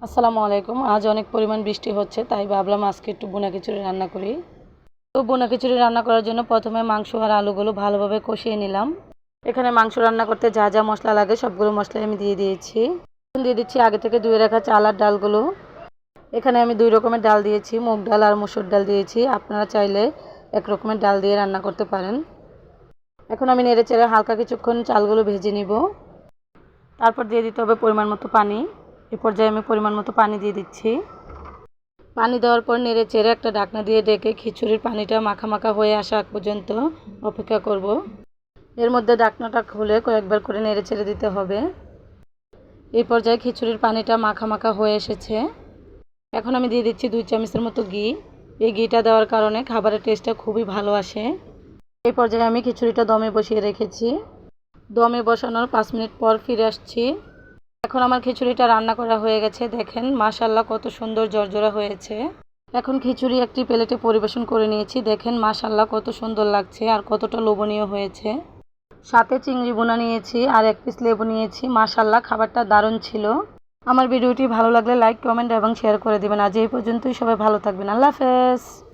আসসালামু আলাইকুম। আজ অনেক পরিমাণ বৃষ্টি হচ্ছে, তাই ভাবলাম আজকে একটু বোনা খিচুড়ি রান্না করি। তো বোনা খিচুড়ি রান্না করার জন্য প্রথমে মাংস আর আলুগুলো ভালোভাবে কষিয়ে নিলাম। এখানে মাংস রান্না করতে যা যা মশলা লাগে সবগুলো মশলাই আমি দিয়ে দিয়েছি। এখন দিয়ে দিচ্ছি আগে থেকে ধুয়ে রাখা চাল আর ডালগুলো। এখানে আমি দুই রকমের ডাল দিয়েছি, মুগ ডাল আর মসুর ডাল দিয়েছি। আপনারা চাইলে এক রকমের ডাল দিয়ে রান্না করতে পারেন। এখন আমি নেড়ে চেড়ে হালকা কিছুক্ষণ চালগুলো ভেজে নিব। তারপর দিয়ে দিতে হবে পরিমাণ মতো পানি। এ পর্যায়ে আমি পরিমাণ মতো পানি দিয়ে দিচ্ছি। পানি দেওয়ার পর নেড়ে চেড়ে একটা ঢাকনা দিয়ে ঢেকে খিচুড়ির পানিটা মাখা মাখা হয়ে আসা আগ পর্যন্ত অপেক্ষা করব। এর মধ্যে ঢাকনাটা খুলে কয়েকবার করে নেড়ে চেড়ে দিতে হবে। এই পর্যায়ে খিচুড়ির পানিটা মাখা মাখা হয়ে এসেছে। এখন আমি দিয়ে দিচ্ছি 2 চামচের মতো ঘি। এই ঘিটা দেওয়ার কারণে খাবারের টেস্টটা খুবই ভালো আসে। এই পর্যায়ে আমি খিচুড়িটা দমে বসিয়ে রেখেছি। দমে বসানোর 5 মিনিট পর ফিরে আসছি। এখন আমার খিচুড়িটা রান্না করা হয়ে গেছে। দেখেন মাশাআল্লাহ কত সুন্দর ঝরঝরা হয়েছে। এখন খিচুড়ি একটি প্লেটে পরিবেশন করে নিয়েছি। দেখেন মাশাআল্লাহ কত সুন্দর লাগছে আর কতটা লোভনীয় হয়েছে। সাথে চিংড়ি বোনা নিয়েছি আর 1 পিস লেবু নিয়েছি। মাশাআল্লাহ খাবারটা দারুণ ছিল। আমার ভিডিওটি ভালো লাগলে লাইক, কমেন্ট এবং শেয়ার করে দিবেন। আজ এই পর্যন্তই। সবাই ভালো থাকবেন। আল্লাহ হাফেজ।